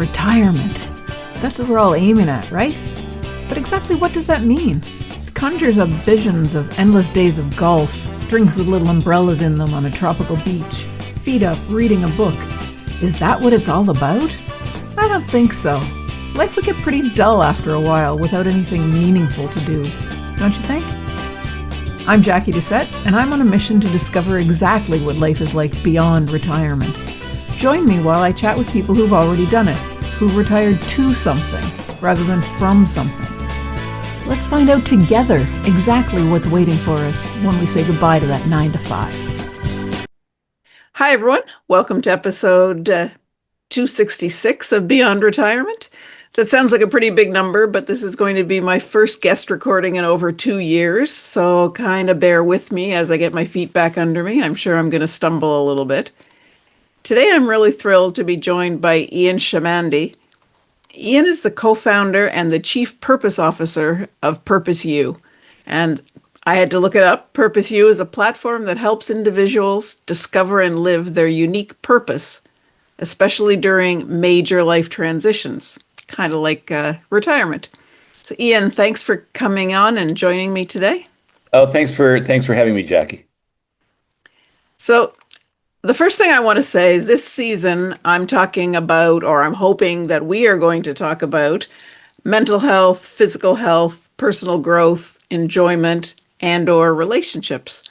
Retirement. That's what we're all aiming at, right? But exactly what does that mean? It conjures up visions of endless days of golf, drinks with little umbrellas in them on a tropical beach, feet up, reading a book. Is that what it's all about? I don't think so. Life would get pretty dull after a while without anything meaningful to do. Don't you think? I'm Jacquie and I'm on a mission to discover exactly what life is like beyond retirement. Join me while I chat with people who've already done it, who've retired to something rather than from something. Let's find out together exactly what's waiting for us when we say goodbye to that 9 to 5. Hi, everyone. Welcome to episode 266 of Beyond Retirement. That sounds like a pretty big number, but this is going to be my first guest recording in over 2 years, so kind of bear with me as I get my feet back under me. I'm sure I'm going to stumble a little bit. Today, I'm really thrilled to be joined by Ian Chamandy. Ian is the co-founder and the Chief Purpose Officer of Purpose U. And I had to look it up. Purpose U is a platform that helps individuals discover and live their unique purpose, especially during major life transitions, kind of like retirement. So Ian, thanks for coming on and joining me today. Oh, thanks for having me, Jacquie. So the first thing I want to say is this season I'm talking about, or I'm hoping that we are going to talk about mental health, physical health, personal growth, enjoyment, and or relationships.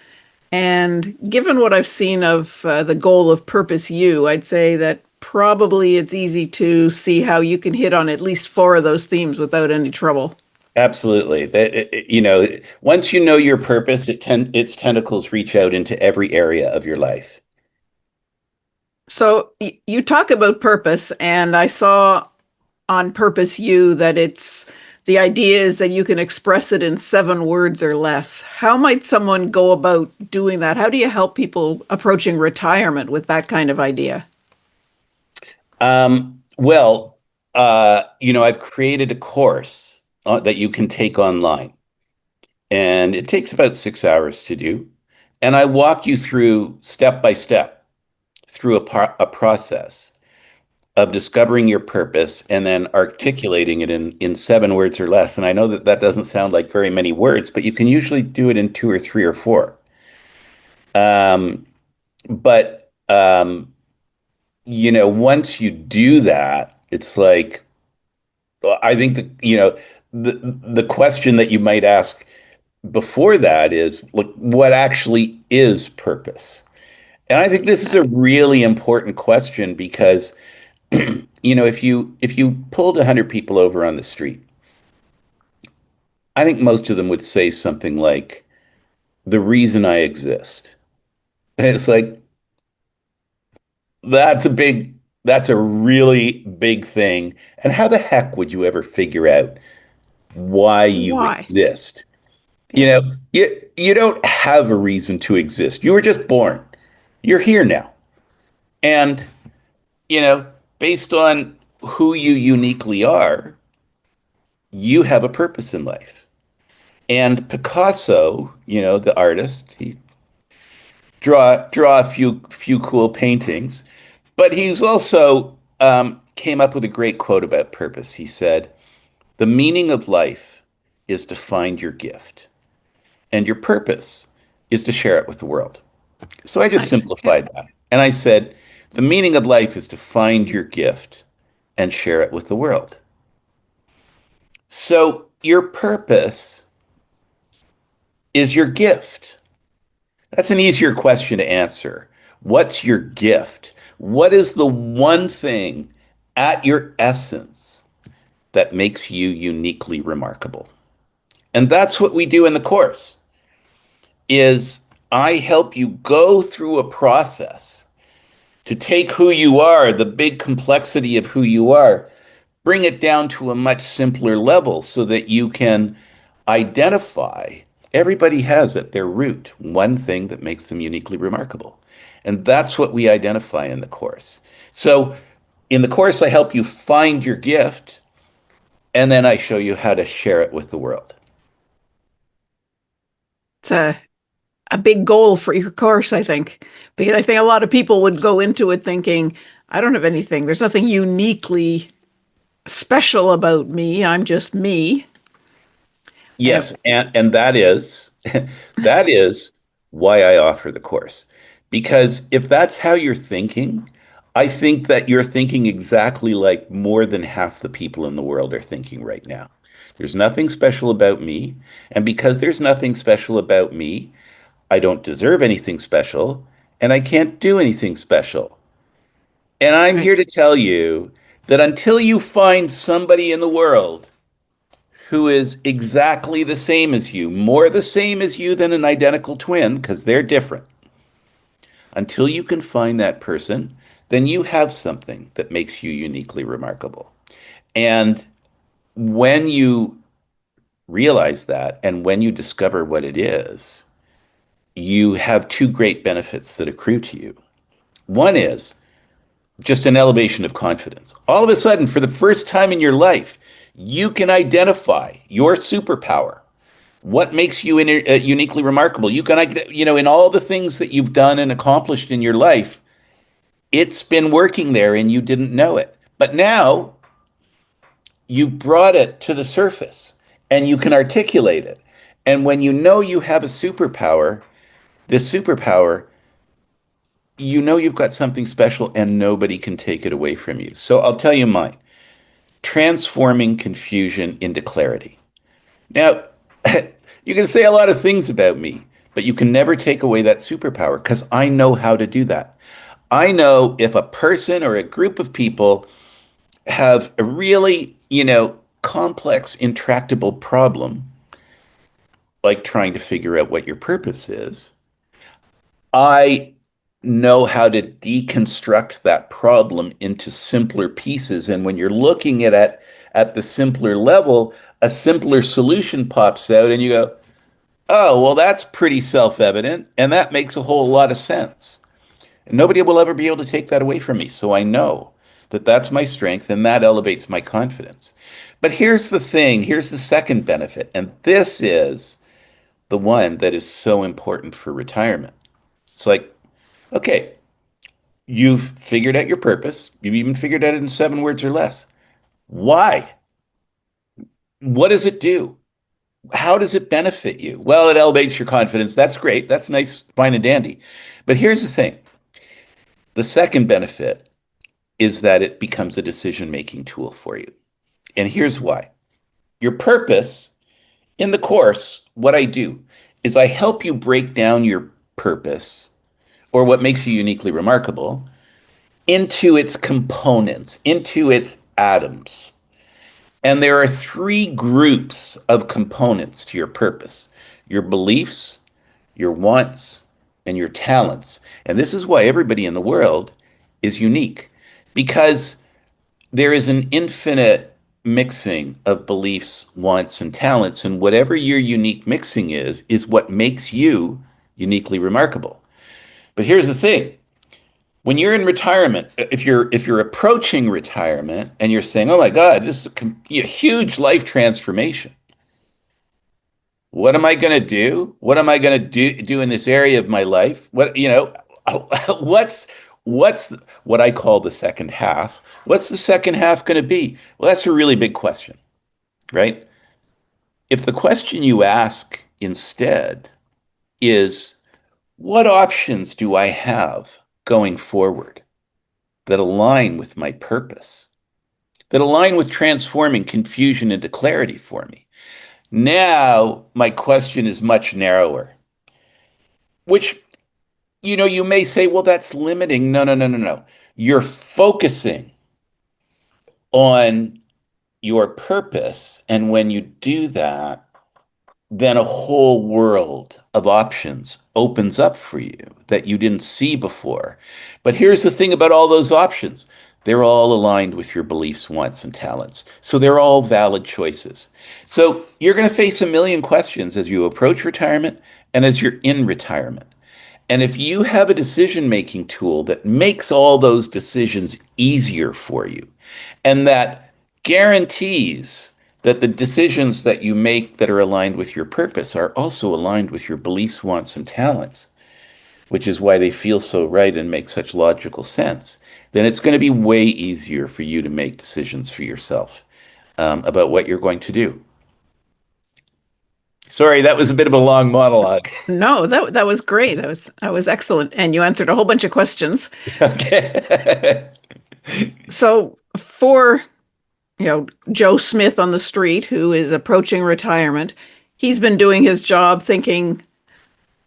And given what I've seen of the goal of Purpose U, I'd say that probably it's easy to see how you can hit on at least 4 of those themes without any trouble. Absolutely. Once you know your purpose, its tentacles reach out into every area of your life. So you talk about purpose, and I saw on Purpose U that the idea is that you can express it in 7 words or less. How might someone go about doing that? How do you help people approaching retirement with that kind of idea? I've created a course that you can take online, and it takes about 6 hours to do. And I walk you through step by step through a process of discovering your purpose and then articulating it in 7 words or less. And I know that doesn't sound like very many words, but you can usually do it in 2 or 3 or 4. Once you do that, it's like, I think that, the question that you might ask before that is, look, what actually is purpose? And I think this is a really important question because, if you pulled 100 people over on the street, I think most of them would say something like, the reason I exist. And it's like, that's a really big thing. And how the heck would you ever figure out why you exist? Yeah. You don't have a reason to exist. You were just born. You're here now. And, based on who you uniquely are, you have a purpose in life. And Picasso, the artist, he draw a few cool paintings, but he's also came up with a great quote about purpose. He said, "The meaning of life is to find your gift, and your purpose is to share it with the world." So I just simplified that. And I said, the meaning of life is to find your gift and share it with the world. So your purpose is your gift. That's an easier question to answer. What's your gift? What is the one thing at your essence that makes you uniquely remarkable? And that's what we do in the course, is I help you go through a process to take who you are, the big complexity of who you are, bring it down to a much simpler level so that you can identify, everybody has at their root one thing that makes them uniquely remarkable. And that's what we identify in the course. So in the course, I help you find your gift, and then I show you how to share it with the world. It's a big goal for your course, I think, because I think a lot of people would go into it thinking, I don't have anything. There's nothing uniquely special about me. I'm just me. And Yes, and that is that is why I offer the course. Because if that's how you're thinking, I think that you're thinking exactly like more than half the people in the world are thinking right now. There's nothing special about me, and because there's nothing special about me, I don't deserve anything special, and I can't do anything special. And I'm right, here to tell you that until you find somebody in the world who is exactly the same as you, more the same as you than an identical twin, because they're different. Until you can find that person, then you have something that makes you uniquely remarkable. And when you realize that, and when you discover what it is, you have two great benefits that accrue to you. One is just an elevation of confidence. All of a sudden, for the first time in your life, you can identify your superpower. What makes you uniquely remarkable? You can, in all the things that you've done and accomplished in your life, it's been working there and you didn't know it. But now you've brought it to the surface and you can articulate it. And when you know you have a superpower, this superpower, you know you've got something special and nobody can take it away from you. So I'll tell you mine: transforming confusion into clarity. Now, you can say a lot of things about me, but you can never take away that superpower because I know how to do that. I know if a person or a group of people have a really, complex, intractable problem, like trying to figure out what your purpose is, I know how to deconstruct that problem into simpler pieces. And when you're looking at the simpler level, a simpler solution pops out and you go, oh, well, that's pretty self-evident, and that makes a whole lot of sense. And nobody will ever be able to take that away from me. So I know that that's my strength and that elevates my confidence. But here's the thing, here's the second benefit, and this is the one that is so important for retirement. It's like, okay, you've figured out your purpose. You've even figured out it in 7 words or less. Why? What does it do? How does it benefit you? Well, it elevates your confidence. That's great. That's nice, fine and dandy. But here's the thing. The second benefit is that it becomes a decision-making tool for you. And here's why. Your purpose in the course, what I do is I help you break down your purpose or what makes you uniquely remarkable into its components, into its atoms. And there are three groups of components to your purpose: your beliefs, your wants, and your talents. And this is why everybody in the world is unique, because there is an infinite mixing of beliefs, wants, and talents. And whatever your unique mixing is what makes you uniquely remarkable. But here's the thing: when you're in retirement, if you're approaching retirement and you're saying, "Oh my God, this is a huge life transformation. What am I going to do? What am I going to do in this area of my life? What's what I call the second half? What's the second half going to be?" Well, that's a really big question, right? If the question you ask instead is, what options do I have going forward that align with my purpose, that align with transforming confusion into clarity for me? Now, my question is much narrower, which, you may say, well, that's limiting. No, no, no, no, no. You're focusing on your purpose. And when you do that, then a whole world of options opens up for you that you didn't see before. But here's the thing about all those options: they're all aligned with your beliefs, wants, and talents. So they're all valid choices. So you're going to face a million questions as you approach retirement and as you're in retirement. And if you have a decision-making tool that makes all those decisions easier for you and that guarantees that the decisions that you make that are aligned with your purpose are also aligned with your beliefs, wants, and talents, which is why they feel so right and make such logical sense, then it's going to be way easier for you to make decisions for yourself about what you're going to do. Sorry, that was a bit of a long monologue. No, that was great. That was excellent, and you answered a whole bunch of questions. Okay. So for Joe Smith on the street who is approaching retirement, he's been doing his job thinking,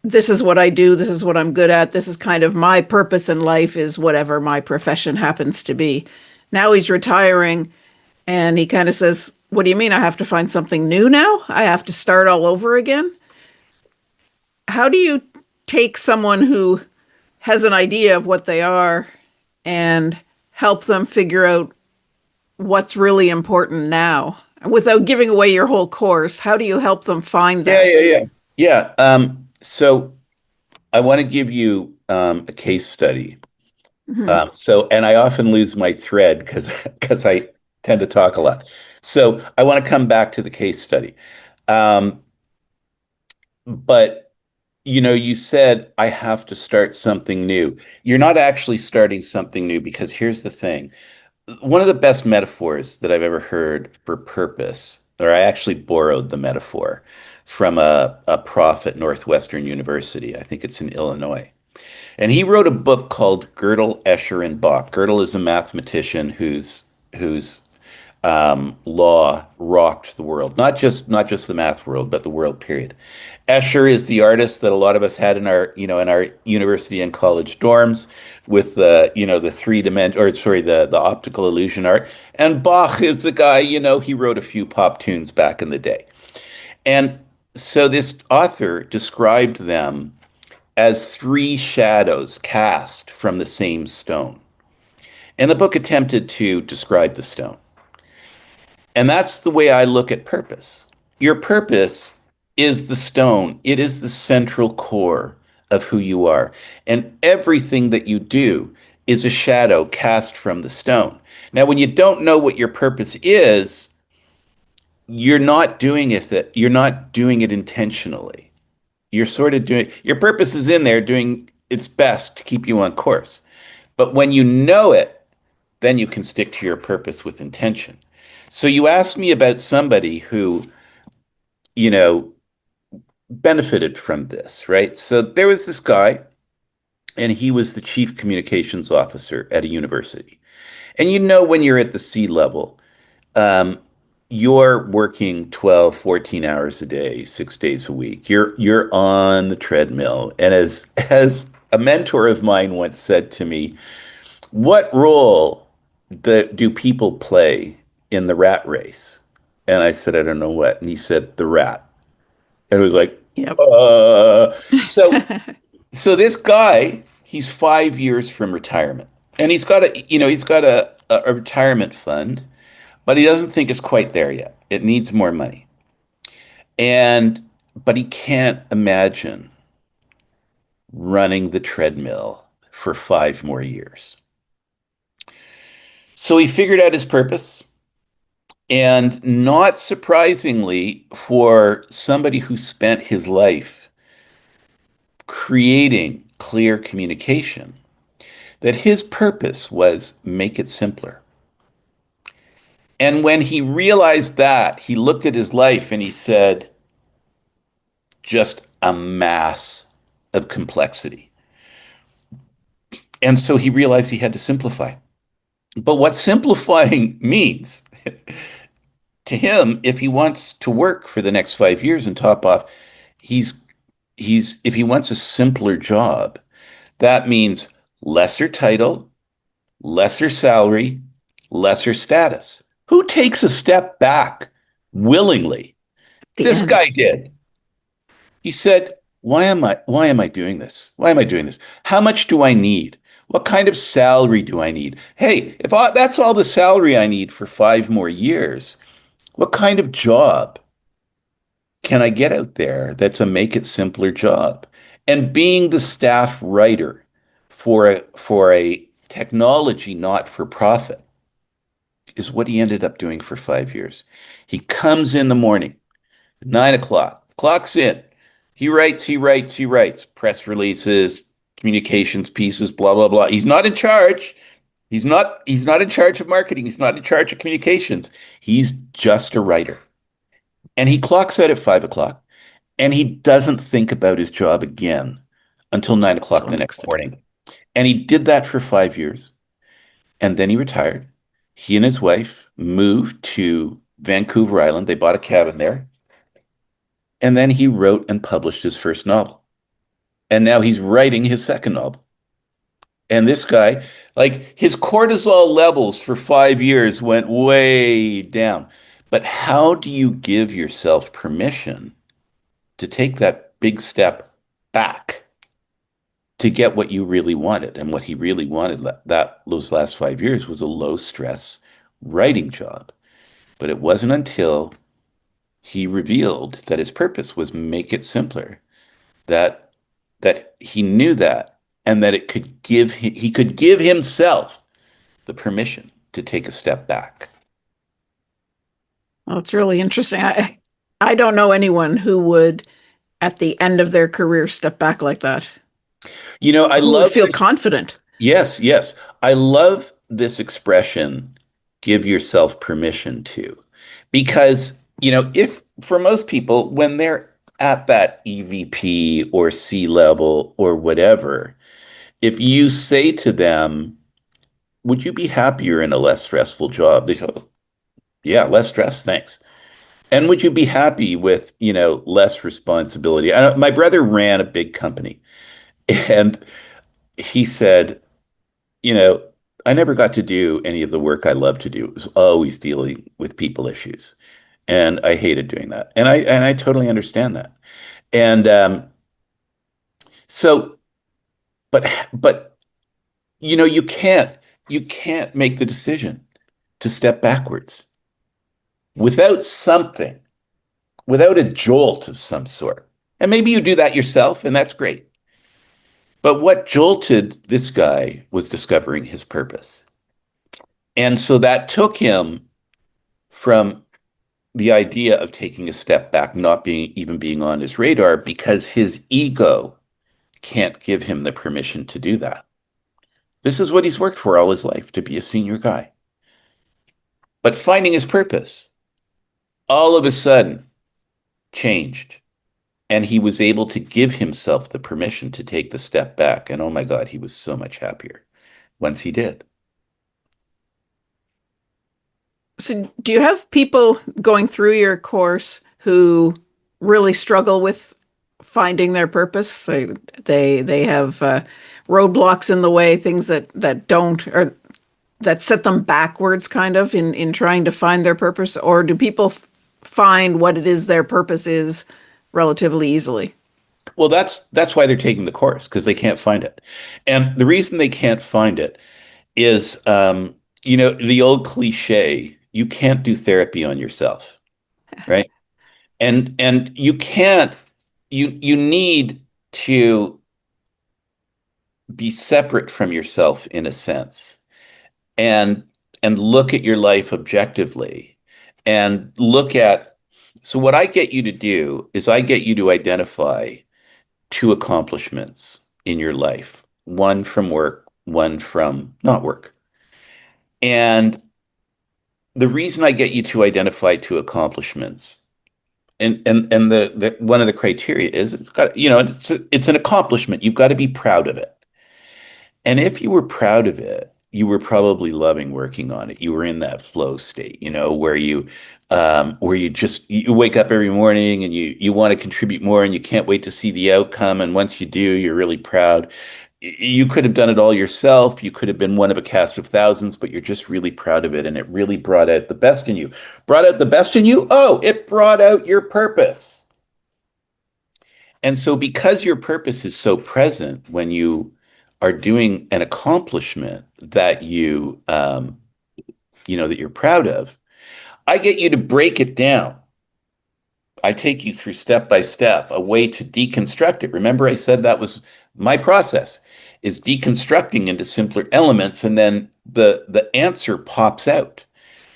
this is what I do, this is what I'm good at, this is kind of my purpose in life, is whatever my profession happens to be. Now he's retiring and he kind of says, what do you mean I have to find something new now? I have to start all over again? How do you take someone who has an idea of what they are and help them figure out what's really important now without giving away your whole course? How do you help them find Yeah, that? yeah, yeah. Yeah. So I want to give you a case study. Mhm. And I often lose my thread because I tend to talk a lot. So I want to come back to the case study. Um, but you said I have to start something new. You're not actually starting something new because here's the thing. One of the best metaphors that I've ever heard for purpose, or I actually borrowed the metaphor from a prof at Northwestern University. I think it's in Illinois. And he wrote a book called Gödel, Escher, and Bach. Gödel is a mathematician whose law rocked the world, not just the math world, but the world period. Escher is the artist that a lot of us had in our university and college dorms with the three-dimension, or sorry, the optical illusion art. And Bach is the guy, he wrote a few pop tunes back in the day. And so this author described them as three shadows cast from the same stone. And the book attempted to describe the stone. And that's the way I look at purpose. Your purpose is the stone, it is the central core of who you are. And everything that you do is a shadow cast from the stone. Now, when you don't know what your purpose is, you're not doing it intentionally. You're sort of doing your purpose is in there doing its best to keep you on course. But when you know it, then you can stick to your purpose with intention. So you asked me about somebody who, you know, benefited from this, right? So there was this guy, and he was the chief communications officer at a university. And when you're at the C level, um, you're working 12, 14 hours a day, 6 days a week. You're on the treadmill. And as a mentor of mine once said to me, what role do people play in the rat race? And I said, I don't know what. And he said, the rat. And it was like, Yep. uh. So so this guy, he's 5 years from retirement. And he's got a retirement fund, but he doesn't think it's quite there yet. It needs more money. And but he can't imagine running the treadmill for 5 more years. So he figured out his purpose. And not surprisingly, for somebody who spent his life creating clear communication, that his purpose was make it simpler. And when he realized that, he looked at his life and he said, just a mass of complexity. And so he realized he had to simplify. But what simplifying means to him, if he wants to work for the next 5 years and top off, he's if he wants a simpler job, that means lesser title, lesser salary, lesser status. Who takes a step back willingly? The This end. guy did. He said, why am I doing this? Why am I doing this? How much do I need? What kind of salary do I need? Hey, that's all the salary I need for 5 more years, what kind of job can I get out there that's a make it simpler job? And being the staff writer for a technology not for profit is what he ended up doing for 5 years. He comes in the morning, 9 o'clock, clocks in. He writes press releases, communications pieces, blah, blah, blah. He's not in charge. He's not in charge of marketing. He's not in charge of communications. He's just a writer. And he clocks out at 5 o'clock and he doesn't think about his job again until 9 o'clock Till the next next day. morning. And he did that for 5 years. And then he retired. He and his wife moved to Vancouver Island. They bought a cabin there. And then he wrote and published his first novel. And now he's writing his second novel. And this guy, like his cortisol levels for 5 years went way down. But how do you give yourself permission to take that big step back to get what you really wanted? And what he really wanted that those last 5 years was a low stress writing job. But it wasn't until he revealed that his purpose was make it simpler that he knew that and that he could give himself the permission to take a step back. Well, it's really interesting. I don't know anyone who would, at the end of their career, step back like that. I Who would love feel this. confident. Yes, yes. I love this expression, give yourself permission to. Because, if for most people, when they're at that EVP or C level or whatever, if you say to them, would you be happier in a less stressful job? They say, oh, yeah, less stress, thanks. And would you be happy with, less responsibility? My brother ran a big company and he said, you know, I never got to do any of the work I love to do. It was always dealing with people issues. And I hated doing that. And I totally understand that. And so, but you can't make the decision to step backwards without something, without a jolt of some sort. And maybe you do that yourself, and that's great. But what jolted this guy was discovering his purpose. And so that took him from the idea of taking a step back, not being on his radar, because his ego can't give him the permission to do that. This is what he's worked for all his life, to be a senior guy. But finding his purpose all of a sudden changed. And he was able to give himself the permission to take the step back. And oh my God, he was so much happier once he did. So, do you have people going through your course who really struggle with finding their purpose? They have roadblocks in the way, things that don't, or that set them backwards, kind of in trying to find their purpose, or do people find what it is their purpose is relatively easily? Well, that's why they're taking the course, because they can't find it. And the reason they can't find it is, the old cliche, you can't do therapy on yourself, right? And you need to be separate from yourself in a sense, and look at your life objectively, and look at. So what I get you to do is I get you to identify two accomplishments in your life, one from work, one from not work. And the reason I get you to identify two accomplishments, and the one of the criteria is it's an accomplishment. You've got to be proud of it. And if you were proud of it, you were probably loving working on it. You were in that flow state, where you wake up every morning and you want to contribute more and you can't wait to see the outcome. And once you do, you're really proud. You could have done it all yourself. You could have been one of a cast of thousands, but you're just really proud of it. And it really brought out the best in you. Brought out the best in you? Oh, it brought out your purpose. And so because your purpose is so present when you are doing an accomplishment that that you're proud of, I get you to break it down. I take you through step by step, a way to deconstruct it. Remember, I said that was my process, is deconstructing into simpler elements, and then the answer pops out,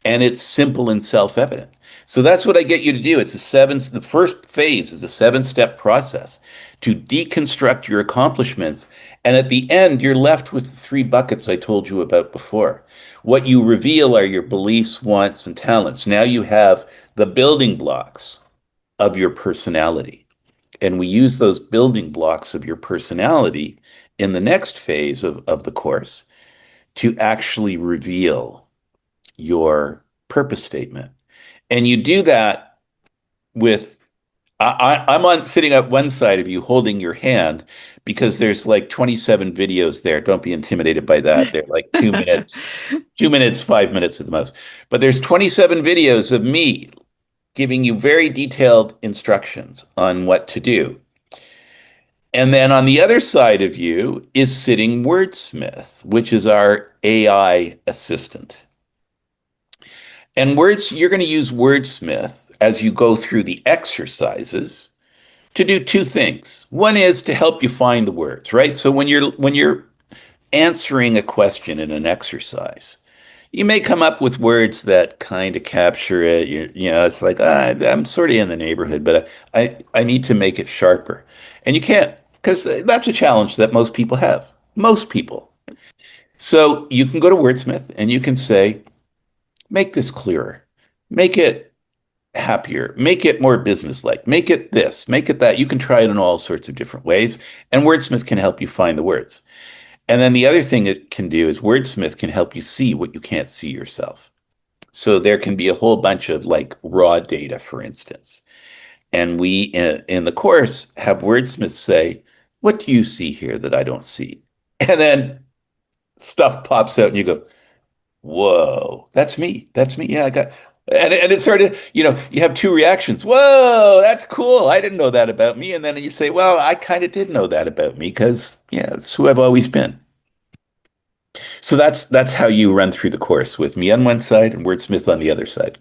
and it's simple and self-evident. So that's what I get you to do. The first phase is a 7-step process to deconstruct your accomplishments And at the end, you're left with the three buckets I told you about before. What you reveal are your beliefs, wants, and talents. Now you have the building blocks of your personality. And we use those building blocks of your personality in the next phase of the course to actually reveal your purpose statement. And you do that with I'm on sitting at one side of you holding your hand because there's like 27 videos there. Don't be intimidated by that. They're like 2 minutes, 2 minutes, 5 minutes at the most. But there's 27 videos of me giving you very detailed instructions on what to do. And then on the other side of you is sitting Wordsmith, which is our AI assistant. And you're going to use Wordsmith as you go through the exercises to do two things. One is to help you find the words, right? So when you're answering a question in an exercise, you may come up with words that kind of capture it. It's like I'm sort of in the neighborhood, but I need to make it sharper, and you can't because that's a challenge that most people have. Most people. So you can go to Wordsmith and you can say, make this clearer, make it happier, make it more businesslike, make it this, make it that. You can try it in all sorts of different ways, and Wordsmith can help you find the words. And then the other thing it can do is Wordsmith can help you see what you can't see yourself. So there can be a whole bunch of like raw data, for instance. And we in the course have Wordsmith say, what do you see here that I don't see? And then stuff pops out and you go, whoa, that's me. That's me. Yeah, I got. And it sort of, you have two reactions. Whoa, that's cool. I didn't know that about me. And then you say, well, I kind of did know that about me because, yeah, that's who I've always been. So that's how you run through the course with me on one side and Wordsmith on the other side.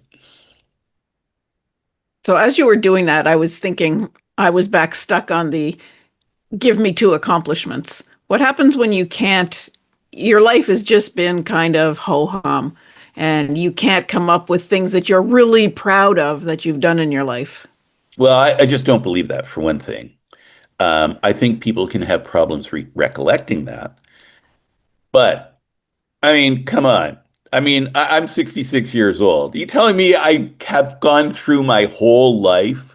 So as you were doing that, I was thinking I was back stuck on the give me two accomplishments. What happens when you can't, your life has just been kind of ho-hum and you can't come up with things that you're really proud of that you've done in your life? Well, I just don't believe that for one thing. I think people can have problems recollecting that. But I mean, come on. I mean, I'm 66 years old. Are you telling me I have gone through my whole life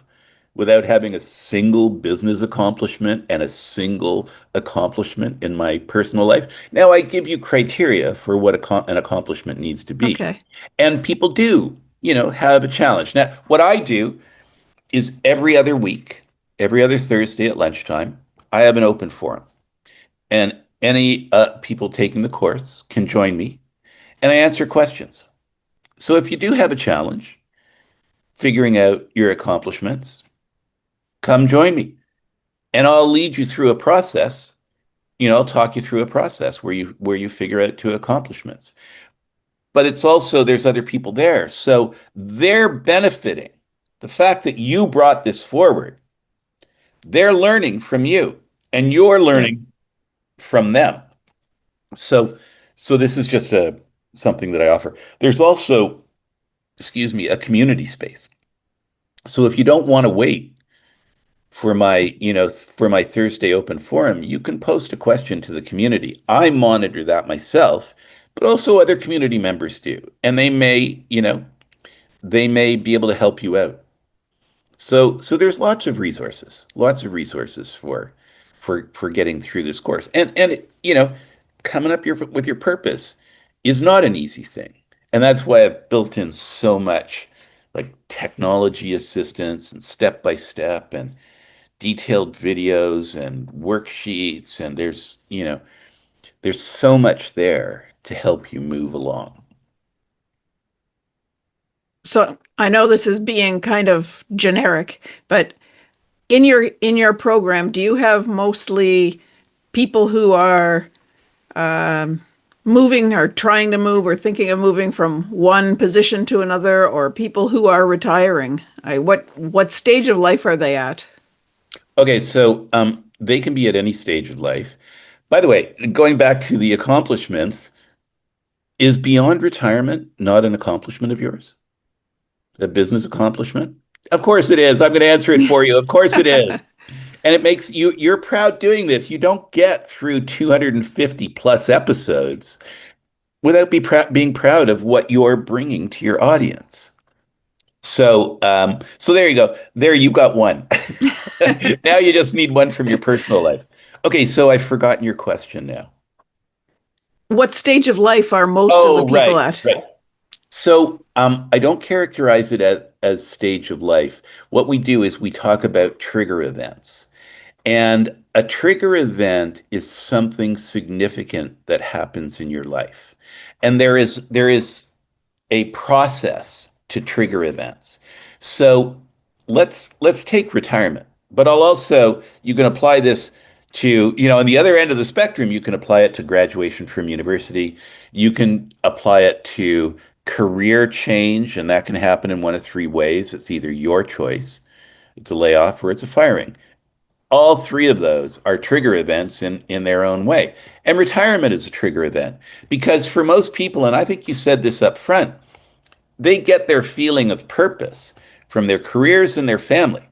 without having a single business accomplishment and a single accomplishment in my personal life? Now, I give you criteria for what an accomplishment needs to be. Okay. And people do, have a challenge. Now, what I do is every other week, every other Thursday at lunchtime, I have an open forum. And any people taking the course can join me and I answer questions. So if you do have a challenge figuring out your accomplishments, come join me and I'll lead you through a process. I'll talk you through a process where you figure out two accomplishments. But it's also there's other people there. So they're benefiting. The fact that you brought this forward, they're learning from you and you're Right. learning from them. So this is just something that I offer. There's also, excuse me, a community space. So if you don't want to wait for my Thursday open forum, you can post a question to the community. I monitor that myself, but also other community members do, and they may be able to help you out. So there's lots of resources for getting through this course. And coming up with your purpose is not an easy thing. And that's why I've built in so much like technology assistance and step by step and detailed videos and worksheets and there's so much there to help you move along. So I know this is being kind of generic, but in your program, do you have mostly people who are moving or trying to move or thinking of moving from one position to another, or people who are retiring? What stage of life are they at? Okay, so they can be at any stage of life. By the way, going back to the accomplishments, is beyond retirement not an accomplishment of yours? A business accomplishment? Of course it is. I'm going to answer it for you. Of course it is. And it makes you're proud doing this. You don't get through 250 plus episodes without being proud of what you're bringing to your audience. So there you go. There you got one. Now you just need one from your personal life. Okay, so I've forgotten your question now. What stage of life are most of the Oh, people right, at? right. So I don't characterize it as stage of life. What we do is we talk about trigger events. And a trigger event is something significant that happens in your life. And there is a process to trigger events. So let's take retirement. But I'll also you can apply this to, on the other end of the spectrum, you can apply it to graduation from university. You can apply it to career change, and that can happen in one of three ways. It's either your choice, it's a layoff, or it's a firing. All three of those are trigger events in their own way. And retirement is a trigger event because for most people, and I think you said this up front, they get their feeling of purpose from their careers and their family,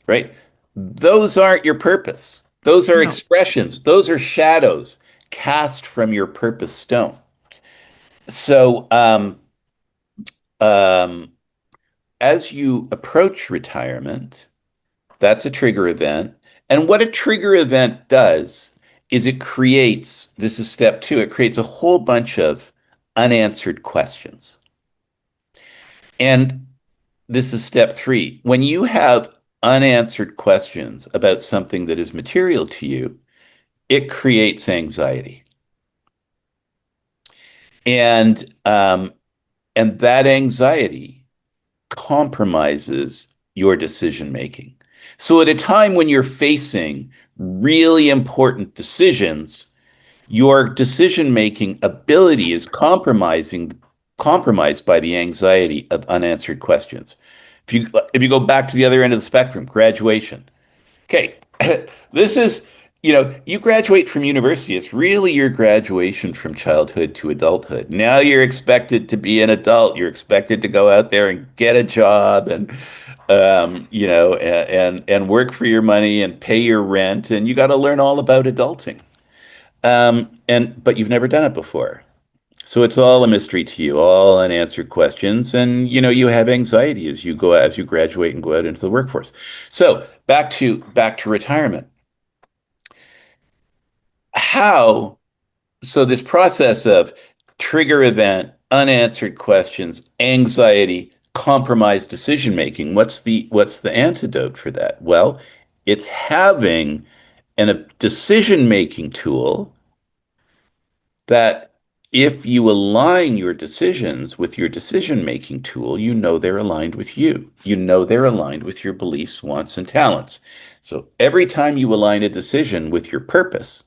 right? Those aren't your purpose. Those are No. expressions. Those are shadows cast from your purpose stone. So, um, as you approach retirement, that's a trigger event. And what a trigger event does is this is step two, it creates a whole bunch of unanswered questions. And this is step three. When you have unanswered questions about something that is material to you, it creates anxiety. And um, and that anxiety compromises your decision making. So at a time when you're facing really important decisions, your decision making ability is compromised by the anxiety of unanswered questions. If you go back to the other end of the spectrum, graduation. Okay, this is, you graduate from university. It's really your graduation from childhood to adulthood. Now you're expected to be an adult. You're expected to go out there and get a job and work for your money and pay your rent. And you got to learn all about adulting. But you've never done it before. So it's all a mystery to you, all unanswered questions, and you have anxiety as you graduate and go out into the workforce. So back to retirement. How so this process of trigger event, unanswered questions, anxiety, compromised decision making, what's the antidote for that? Well, it's having a decision making tool that if you align your decisions with your decision making tool, you know they're aligned with you. You know they're aligned with your beliefs, wants, and talents. So every time you align a decision with your purpose,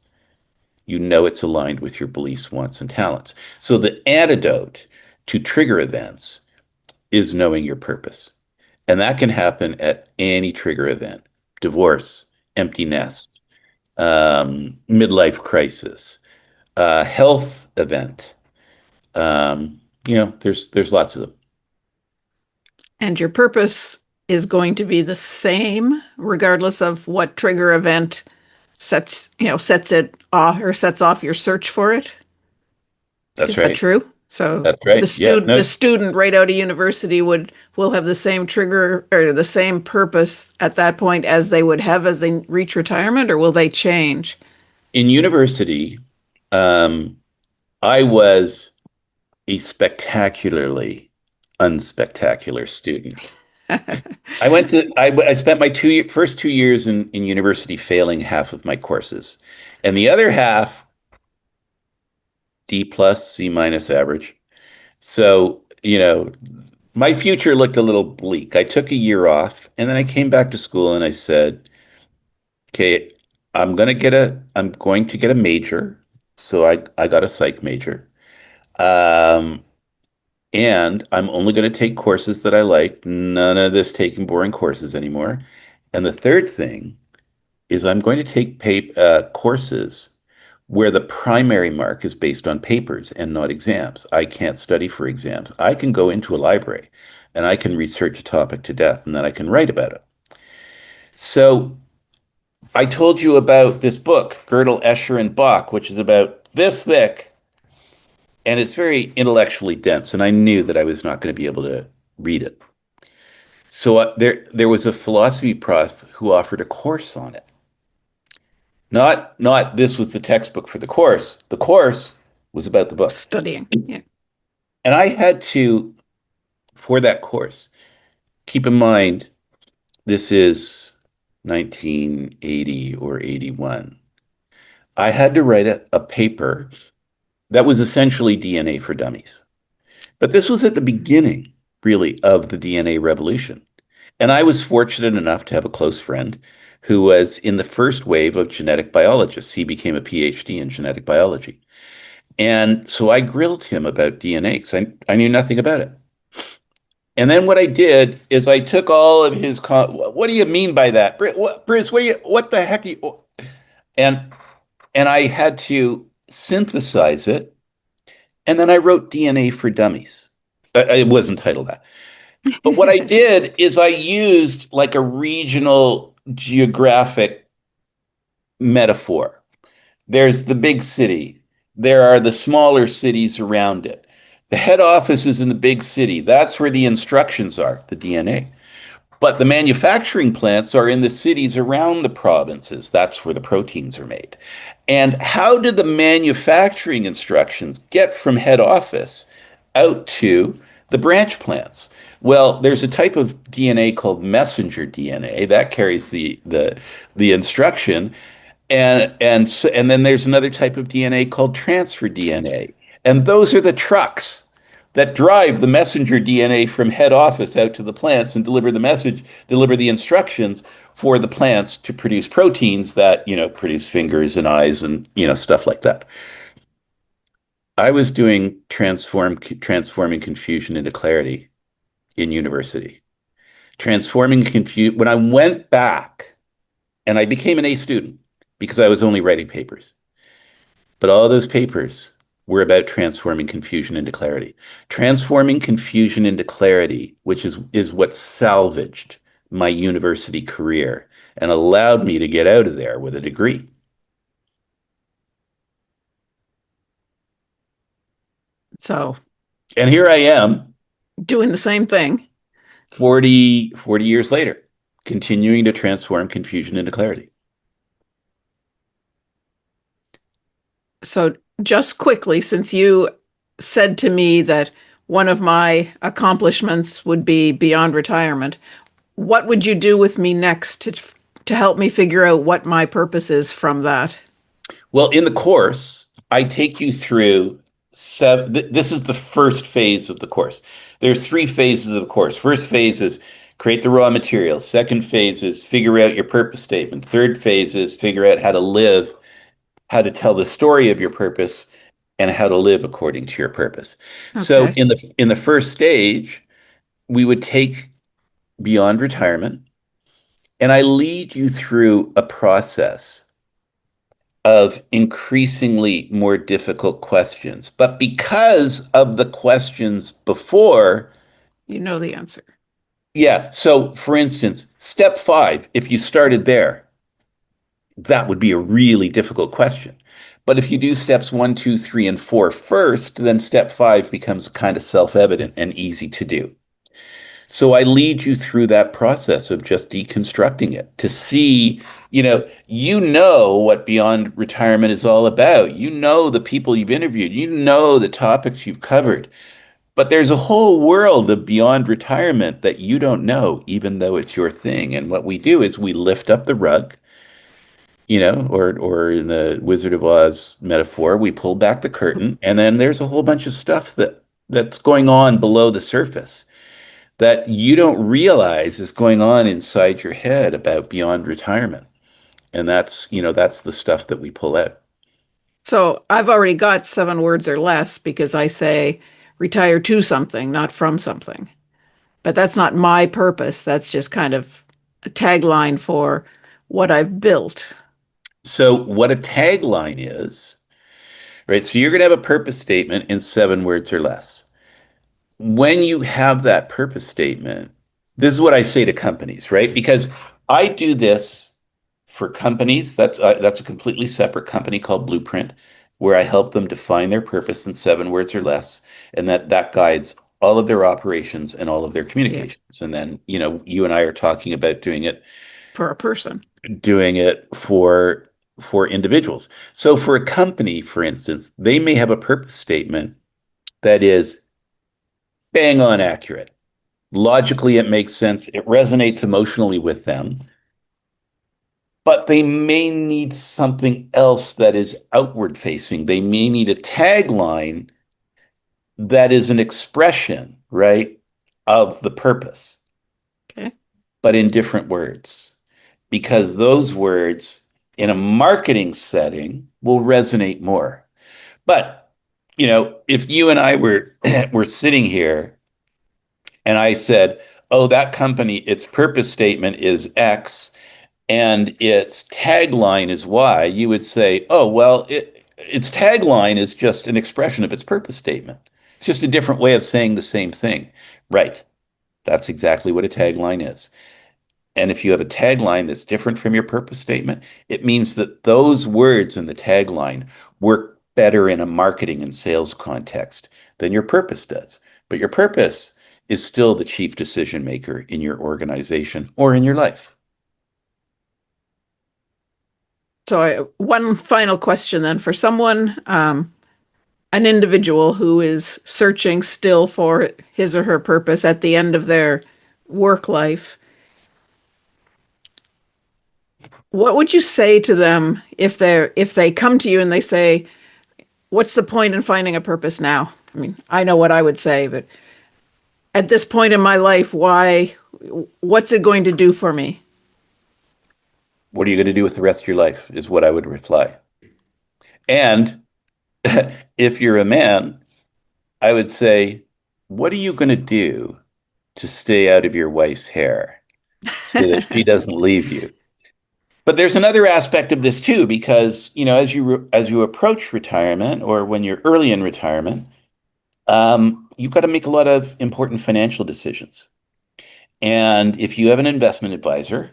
you know it's aligned with your beliefs, wants, and talents. So the antidote to trigger events is knowing your purpose. And that can happen at any trigger event: divorce, empty nest, midlife crisis, health event. There's lots of them. And your purpose is going to be the same regardless of what trigger event sets it off or sets off your search for it. That's Is that right. true? So That's right. Yeah. the No, student right out of university will have the same trigger or the same purpose at that point as they would have as they reach retirement, or will they change? in university, um, I was a spectacularly unspectacular student. I spent my first 2 years in university failing half of my courses, and the other half D plus, C minus average. So, my future looked a little bleak. I took a year off and then I came back to school and I said, okay, I'm going to get a major. So I got a psych major. Um, and I'm only going to take courses that I like. None of this taking boring courses anymore. And the third thing is I'm going to take courses where the primary mark is based on papers and not exams. I can't study for exams. I can go into a library and I can research a topic to death and then I can write about it. So I told you about this book, Gödel, Escher, and Bach, which is about this thick, and it's very intellectually dense, and I knew that I was not going to be able to read it. So there was a philosophy prof who offered a course on it. Not this was the textbook for the course. The course was about the book. Studying. Yeah. And I had to, for that course, keep in mind this is 1980 or 81. I had to write a paper that was essentially DNA for dummies. But this was at the beginning, really, of the DNA revolution. And I was fortunate enough to have a close friend who was in the first wave of genetic biologists. He became a PhD in genetic biology. And so I grilled him about DNA because I knew nothing about it. And then what I did is I took all of his, what do you mean by that? Bruce, what the heck? And, and I had to synthesize it. And then I wrote DNA for Dummies. It wasn't titled that. But what I did is I used like a regional geographic metaphor. There's the big city. There are the smaller cities around it. The head office is in the big city. That's where the instructions are, the DNA. But the manufacturing plants are in the cities around the provinces. That's where the proteins are made. And how did the manufacturing instructions get from head office out to the branch plants? Well, there's a type of DNA called messenger DNA that carries the instruction, and then there's another type of DNA called transfer DNA, and those are the trucks that drive the messenger DNA from head office out to the plants and deliver the message, deliver the instructions for the plants to produce proteins that, produce fingers and eyes and, stuff like that. I was doing transforming confusion into clarity in university. Transforming confusion, when I went back and I became an A student because I was only writing papers, but all those papers were about transforming confusion into clarity. Transforming confusion into clarity, which is what salvaged my university career and allowed me to get out of there with a degree. So And here I am doing the same thing. 40 years later, continuing to transform confusion into clarity. So just quickly, since you said to me that one of my accomplishments would be beyond retirement, what would you do with me next to help me figure out what my purpose is from that? Well, in the course, I take you through this is the first phase of the course. There's three phases of the course. First phase is create the raw materials. Second phase is figure out your purpose statement. Third phase is figure out how to live, how to tell the story of your purpose, and how to live according to your purpose. So Okay. in the first stage, we would take beyond retirement, and I lead you through a process of increasingly more difficult questions. But because of the questions before, You know the answer. yeah. So for instance, step 5, if you started there, that would be a really difficult question. But if you do steps 1, 2, 3, and 4 first, then step 5 becomes kind of self-evident and easy to do. So I lead you through that process of just deconstructing it to see, what beyond retirement is all about. You know the people you've interviewed, you know the topics you've covered. But there's a whole world of beyond retirement that you don't know, even though it's your thing. And what we do is we lift up the rug, or in the Wizard of Oz metaphor, we pull back the curtain, and then there's a whole bunch of stuff that's going on below the surface that you don't realize is going on inside your head about beyond retirement. And that's the stuff that we pull out. So I've already got 7 words or less because I say retire to something, not from something. But that's not my purpose. That's just kind of a tagline for what I've built. So what a tagline is, right? So you're going to have a purpose statement in 7 words or less. When you have that purpose statement, this is what I say to companies, right? Because I do this For companies, that's a completely separate company called Blueprint, where I help them define their purpose in 7 words or less, and that guides all of their operations and all of their Yeah. communications. And then, you and I are talking about For a person. doing it for individuals. So for a company, for instance, they may have a purpose statement that is bang on accurate. Logically, it makes sense. It resonates emotionally with them, but they may need something else that is outward facing. They may need a tagline that is an expression, right, of the purpose, Okay. but in different words, because those words in a marketing setting will resonate more. But, if you and I were sitting here and I said, "Oh, that company, its purpose statement is X and its tagline is Y," you would say, "Oh, well, its tagline is just an expression of its purpose statement. It's just a different way of saying the same thing." Right. That's exactly what a tagline is. And if you have a tagline that's different from your purpose statement, it means that those words in the tagline work better in a marketing and sales context than your purpose does. But your purpose is still the chief decision maker in your organization or in your life. One final question then for someone, an individual who is searching still for his or her purpose at the end of their work life. What would you say to them if they come to you and they say, "What's the point in finding a purpose now?" I mean, I know what I would say, but at this point in my life, what's it going to do for me? What are you going to do with the rest of your life is what I would reply. And if you're a man, I would say, what are you going to do to stay out of your wife's hair so that she doesn't leave you? But there's another aspect of this too, because as you approach retirement or when you're early in retirement, you've got to make a lot of important financial decisions. And if you have an investment advisor,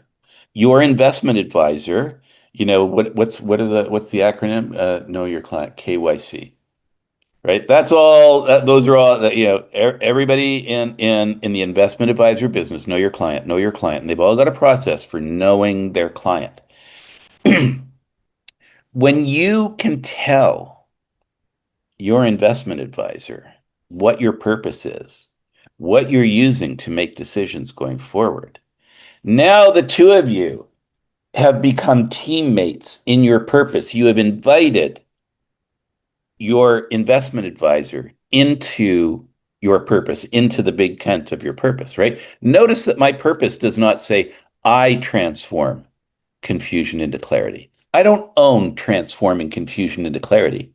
your investment advisor, what's the acronym? Know your client, KYC, right? That's all. Those are all. Everybody in the investment advisor business, know your client, and they've all got a process for knowing their client. When you can tell your investment advisor what your purpose is, what you're using to make decisions going forward, now the two of you have become teammates in your purpose. You have invited your investment advisor into your purpose, into the big tent of your purpose, right? Notice that my purpose does not say, I transform confusion into clarity. I don't own transforming confusion into clarity.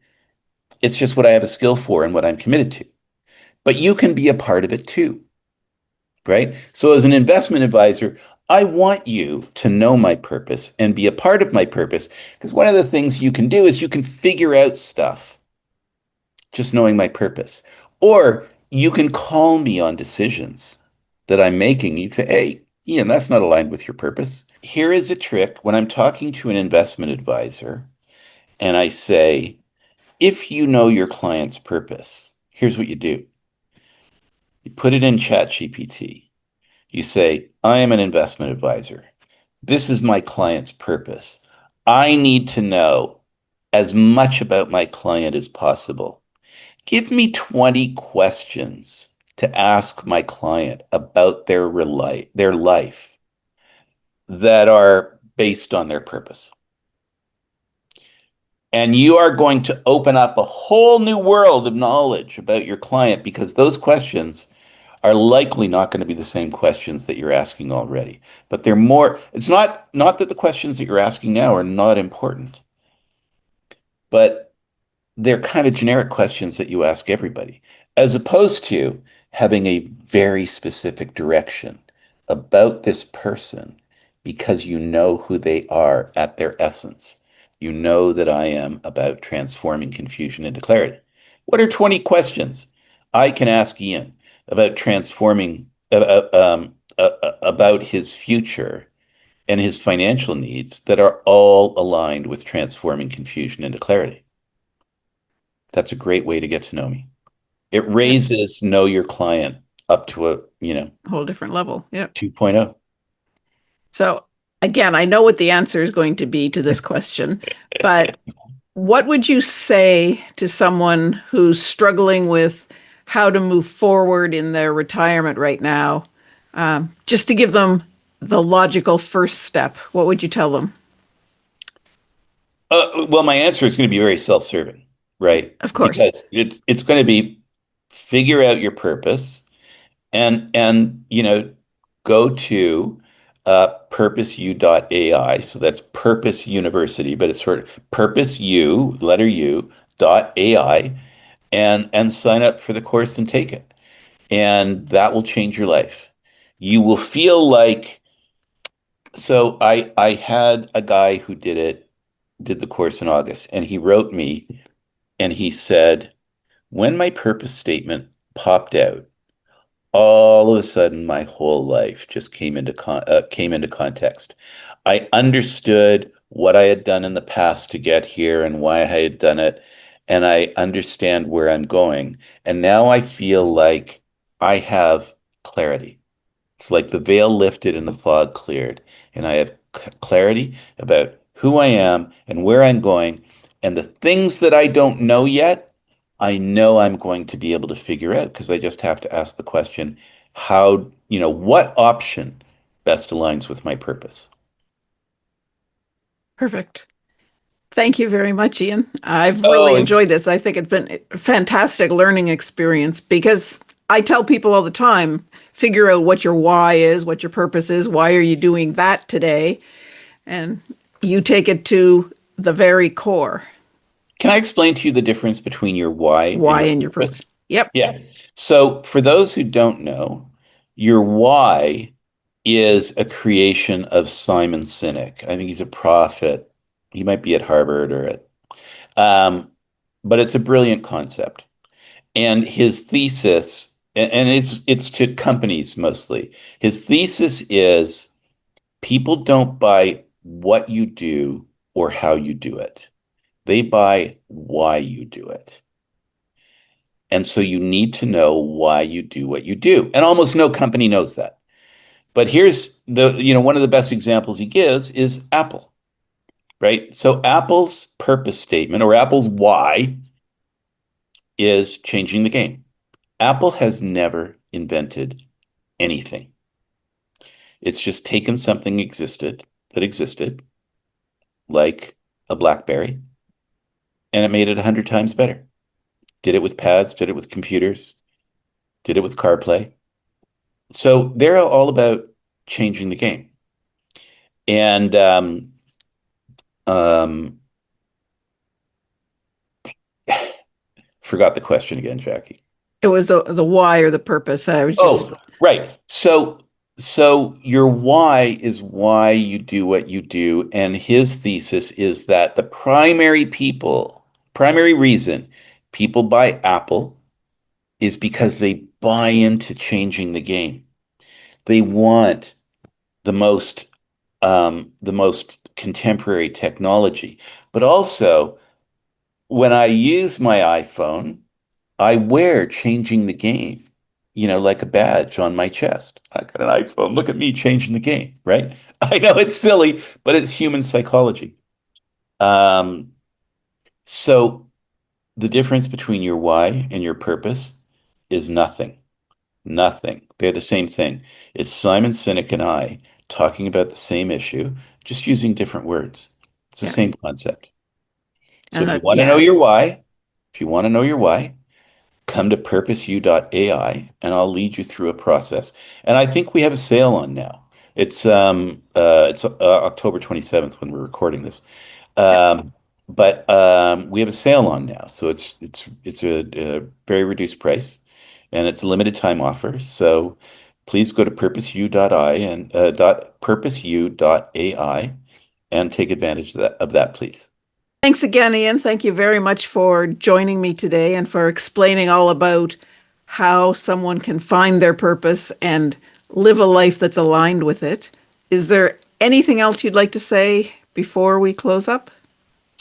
It's just what I have a skill for and what I'm committed to. But you can be a part of it too, right? So as an investment advisor, I want you to know my purpose and be a part of my purpose, because one of the things you can do is you can figure out stuff just knowing my purpose. Or you can call me on decisions that I'm making. You can say, "Hey, Ian, that's not aligned with your purpose." Here is a trick when I'm talking to an investment advisor and I say, if you know your client's purpose, here's what you do. You put it in ChatGPT. You say, I am an investment advisor. This is my client's purpose. I need to know as much about my client as possible. Give me 20 questions to ask my client about their life that are based on their purpose. And you are going to open up a whole new world of knowledge about your client, because those questions are likely not going to be the same questions that you're asking already. But they're more, it's not that the questions that you're asking now are not important, but they're kind of generic questions that you ask everybody, as opposed to having a very specific direction about this person because you know who they are at their essence. You know that I am about transforming confusion into clarity. What are 20 questions I can ask Ian about transforming, about his future and his financial needs that are all aligned with transforming confusion into clarity. That's a great way to get to know me. It Yeah, raises know your client up to a, a whole different level. Yeah. 2.0. So again, I know what the answer is going to be to this question, but what would you say to someone who's struggling with how to move forward in their retirement right now? Just to give them the logical first step, what would you tell them? Well, my answer is going to be very self-serving, right? Of course. Because it's going to be figure out your purpose and go to purposeu.ai. So that's Purpose University, but it's sort of Purpose U, letter U, dot AI, and sign up for the course and take it. And that will change your life. You will feel like so I had a guy who did the course in August, and he wrote me and he said, when my purpose statement popped out, all of a sudden my whole life just came into context. I understood what I had done in the past to get here and why I had done it, and I understand where I'm going. And now I feel like I have clarity. It's like the veil lifted and the fog cleared, and I have clarity about who I am and where I'm going, and the things that I don't know yet, I know I'm going to be able to figure out because I just have to ask the question, what option best aligns with my purpose? Perfect. Thank you very much, Ian. I've Oh, really it's enjoyed this. I think it's been a fantastic learning experience because I tell people all the time, figure out what your why is, what your purpose is, why are you doing that today? And you take it to the very core. Can I explain to you the difference between your why and Why your and your purpose. purpose? Yep. Yeah. So for those who don't know, your why is a creation of Simon Sinek. I think he's a prophet. He might be at Harvard or um, but it's a brilliant concept. And his thesis, and it's to companies mostly. His thesis is people don't buy what you do or how you do it. They buy why you do it. And so you need to know why you do what you do. And almost no company knows that. But here's one of the best examples he gives is Apple, right? So Apple's purpose statement or Apple's why is changing the game. Apple has never invented anything. It's just taken something that existed, like a BlackBerry, and it made it 100 times better. Did it with pads, did it with computers, did it with CarPlay. So they're all about changing the game. And um, forgot the question again, Jackie. It was the why or the purpose. I was just, Oh, right. So your why is why you do what you do, and his thesis is that the primary reason people buy Apple is because they buy into changing the game. They want the most contemporary technology. But also, when I use my iPhone, I wear changing the game, like a badge on my chest. I got an iPhone. Look at me changing the game, right? I know it's silly, but it's human psychology. Um, so the difference between your why and your purpose is nothing. Nothing. They're the same thing. It's Simon Sinek and I talking about the same issue, just using different words. It's the yeah. same concept. So And if you that, want to know yeah. your why, if you want to know your why, come to purposeu.ai and I'll lead you through a process. And I think we have a sale on now. It's October 27th when we're recording this. Yep. But we have a sale on now, so it's a very reduced price, and it's a limited time offer. So please go to purposeu.ai and purposeu.ai and take advantage of that, please. Thanks again, Ian. Thank you very much for joining me today and for explaining all about how someone can find their purpose and live a life that's aligned with it. Is there Anything else you'd like to say before we close up?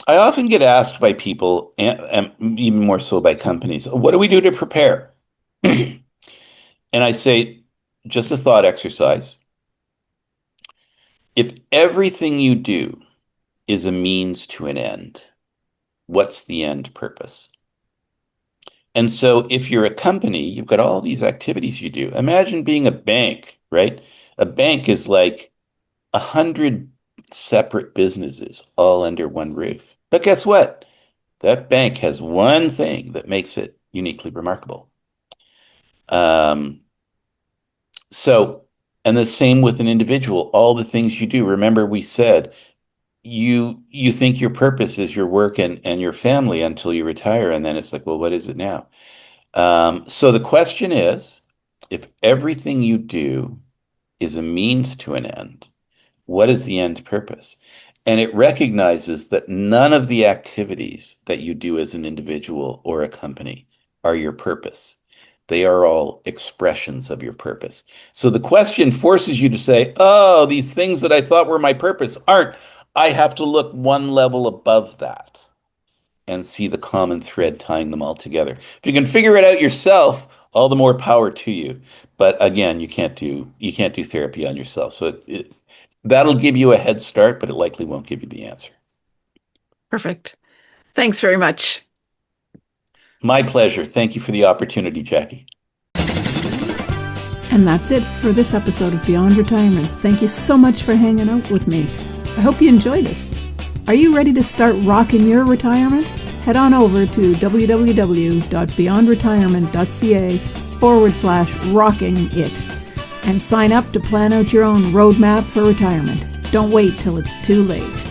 I often get asked by people, and even more so by companies, what do we do to prepare? And I say, just a thought exercise. If everything you do is a means to an end, what's the end purpose? And so if you're a company, you've got all these activities you do. Imagine being a bank, right? A bank is like 100 separate businesses all under one roof. But guess what? That bank has one thing that makes it uniquely remarkable. Um, so, and the same with an individual, all the things you do. Remember, we said you think your purpose is your work and your family until you retire, and then it's like, well, what is it now? So the question is, if everything you do is a means to an end, what is the end purpose? And it recognizes that none of the activities that you do as an individual or a company are your purpose. They are all expressions of your purpose. So the question forces you to say, oh, these things that I thought were my purpose aren't. I have to look one level above that and see the common thread tying them all together. If you can figure it out yourself, all the more power to you. But again, you can't do therapy on yourself. So that'll give you a head start, but it likely won't give you the answer. Perfect. Thanks very much. My pleasure. Thank you for the opportunity, Jackie. And that's it for this episode of Beyond Retirement. Thank you so much for hanging out with me. I hope you enjoyed it. Are you ready to start rocking your retirement? Head on over to www.beyondretirement.ca/rocking it and sign up to plan out your own roadmap for retirement. Don't wait till it's too late.